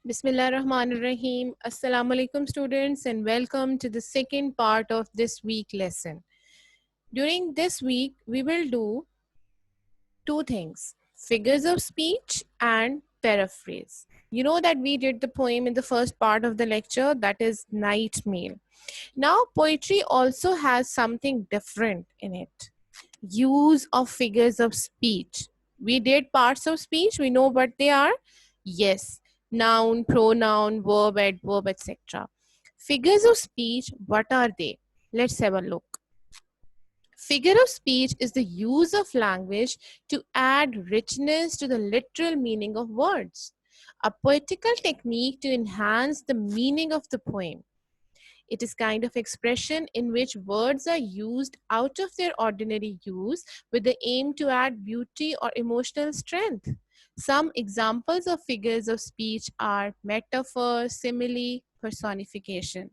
Bismillahirrahmanirrahim. Assalamu alaikum students and welcome to the second part of this week lesson. During this week, we will do two things, figures of speech and paraphrase. You know that we did the poem in the first part of the lecture, that is Night Mail. Now, poetry also has something different in it. Use of figures of speech. We did parts of speech, we know what they are. Yes, noun, pronoun, verb, adverb, etc. Figures of speech, what are they? Let's have a look. Figure of speech is the use of language to add richness to the literal meaning of words, a poetical technique to enhance the meaning of the poem. It is kind of expression in which words are used out of their ordinary use with the aim to add beauty or emotional strength. Some examples of figures of speech are metaphor, simile, personification,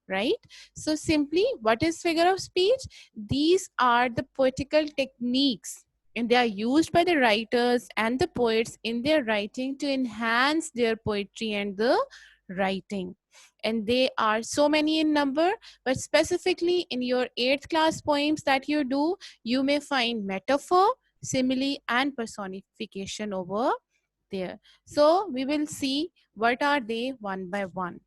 right? So simply, what is figure of speech? These are the poetical techniques and they are used by the writers and the poets in their writing to enhance their poetry and the writing. And they are so many in number, but specifically in your 8th class poems that you do, you may find metaphor, simile, and personification over there. So we will see what are they one by one.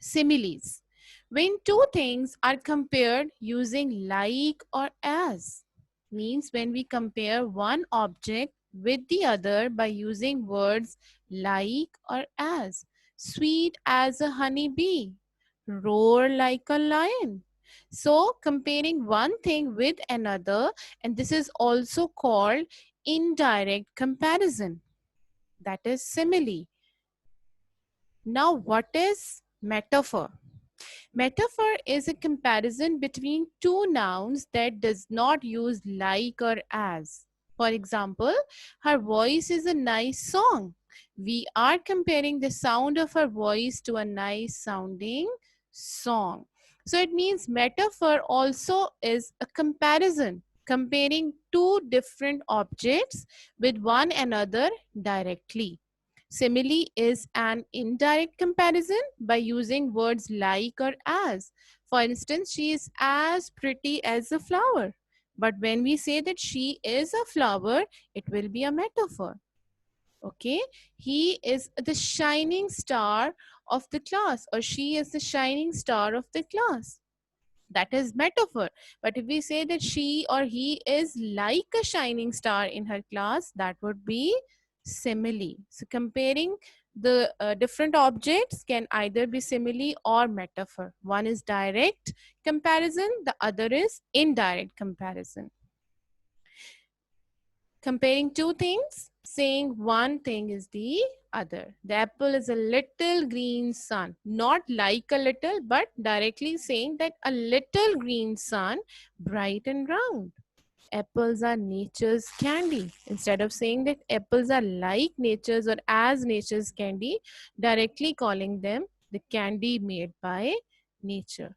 Similes. When two things are compared using like or as, means when we compare one object with the other by using words like or as. Sweet as a honey bee, roar like a lion. So comparing one thing with another, and this is also called indirect comparison. That is simile. Now, what is metaphor? Metaphor is a comparison between two nouns that does not use like or as. For example, her voice is a nice song. We are comparing the sound of her voice to a nice sounding song. So it means metaphor also is a comparison, comparing two different objects with one another directly. Simile is an indirect comparison by using words like or as. For instance, she is as pretty as a flower. But when we say that she is a flower, it will be a metaphor. Okay, he is the shining star of the class, or she is the shining star of the class. That is metaphor. But if we say that she or he is like a shining star in her class, that would be simile. So comparing the different objects can either be simile or metaphor. One is direct comparison, the other is indirect comparison. Comparing two things, saying one thing is the other. The apple is a little green sun, not like a little, but directly saying that a little green sun, bright and round. Apples are nature's candy. Instead of saying that apples are like nature's or as nature's candy, directly calling them the candy made by nature.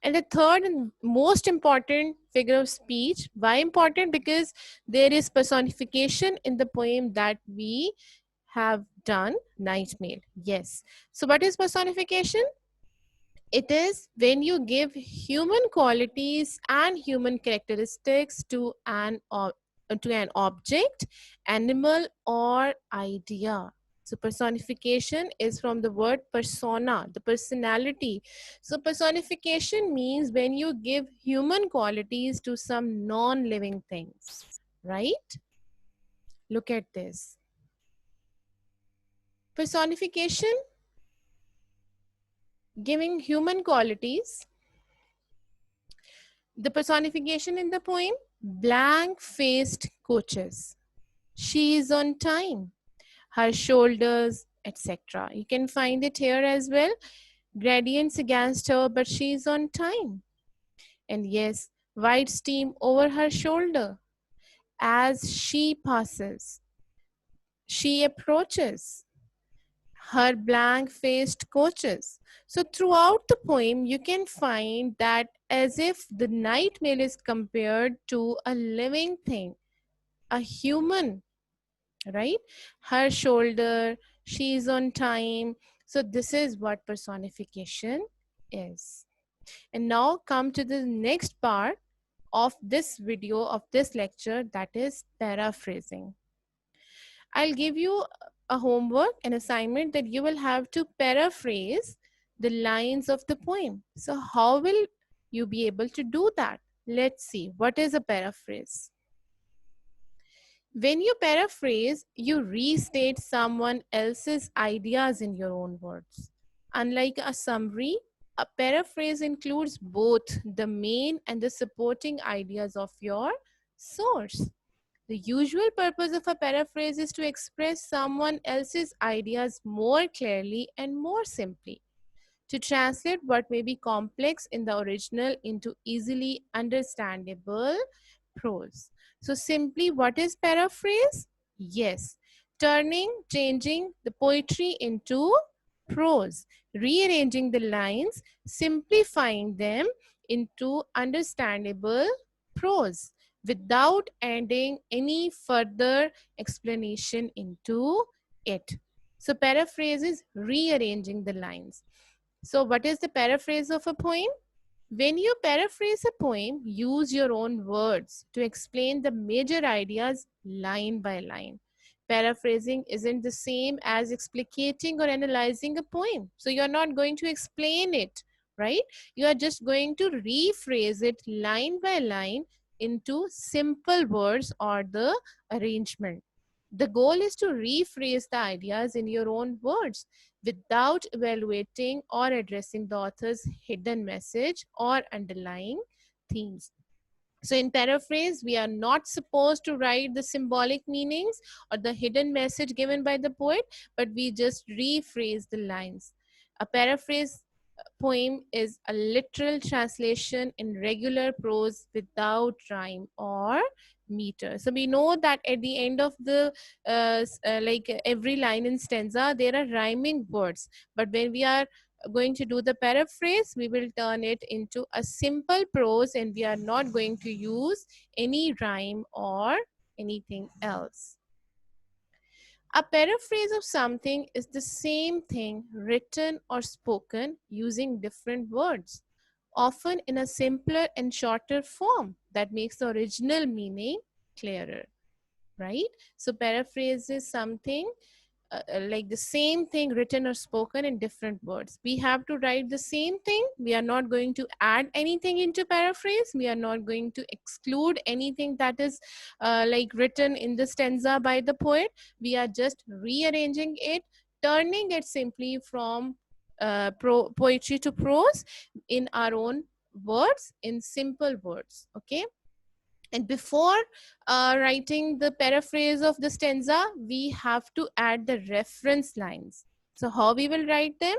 And the third and most important figure of speech, why important? Because there is personification in the poem that we have done, Night Mail. Yes. So what is personification? It is when you give human qualities and human characteristics to an object, animal, or idea. So personification is from the word persona, the personality. So personification means when you give human qualities to some non-living things, right? Look at this. Personification, giving human qualities. The personification in the poem, blank-faced coaches. She is on time. Her shoulders, etc. You can find it here as well. Gradients against her, but she is on time. And yes, white steam over her shoulder. As she passes, she approaches. Her blank-faced coaches. So throughout the poem, you can find that as if the night mail is compared to a living thing, a human, right? Her shoulder, she is on time. So this is what personification is. And now come to the next part of this video, of this lecture, that is paraphrasing. I'll give you a homework, an assignment that you will have to paraphrase the lines of the poem. So how will you be able to do that? Let's see. What is a paraphrase? When you paraphrase, you restate someone else's ideas in your own words. Unlike a summary, a paraphrase includes both the main and the supporting ideas of your source. The usual purpose of a paraphrase is to express someone else's ideas more clearly and more simply, to translate what may be complex in the original into easily understandable prose. So simply, what is paraphrase? Yes, changing the poetry into prose, rearranging the lines, simplifying them into understandable prose without adding any further explanation into it. So paraphrase is rearranging the lines. So what is the paraphrase of a poem? When you paraphrase a poem, use your own words to explain the major ideas line by line. Paraphrasing isn't the same as explicating or analyzing a poem. So you're not going to explain it, right? You are just going to rephrase it line by line into simple words or the arrangement. The goal is to rephrase the ideas in your own words without evaluating or addressing the author's hidden message or underlying themes. So in paraphrase, we are not supposed to write the symbolic meanings or the hidden message given by the poet, but we just rephrase the lines. A paraphrase poem is a literal translation in regular prose without rhyme or meter. So we know that at the end of the like every line in stanza there are rhyming words, but when we are going to do the paraphrase, we will turn it into a simple prose and we are not going to use any rhyme or anything else. A paraphrase of something is the same thing written or spoken using different words, often in a simpler and shorter form that makes the original meaning clearer, right? So paraphrase is something like the same thing written or spoken in different words. We have to write the same thing. We are not going to add anything into paraphrase. We are not going to exclude anything that is like written in the stanza by the poet. We are just rearranging it, turning it simply from poetry to prose in our own words, in simple words. Okay. And before writing the paraphrase of the stanza, we have to add the reference lines. So how we will write them?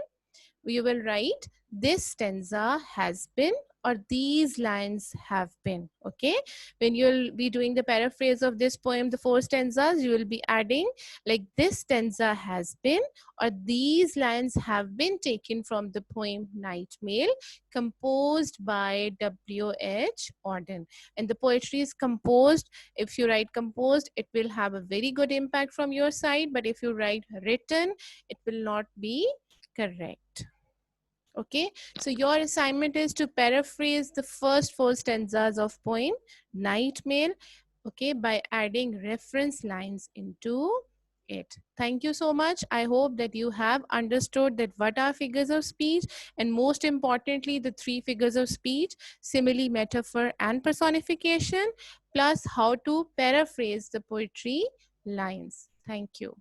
We will write this stanza has been, or these lines have been. Okay, when you'll be doing the paraphrase of this poem, the 4 stanzas, you will be adding like this stanza has been, or these lines have been taken from the poem Night Mail, composed by W.H. Auden. And the poetry is composed. If you write composed, it will have a very good impact from your side, but if you write written, it will not be correct. Okay, so your assignment is to paraphrase the first 4 stanzas of poem Night Mail, okay, by adding reference lines into it. Thank you so much. I hope that you have understood that what are figures of speech, and most importantly the 3 figures of speech: simile, metaphor and personification, plus how to paraphrase the poetry lines. Thank you.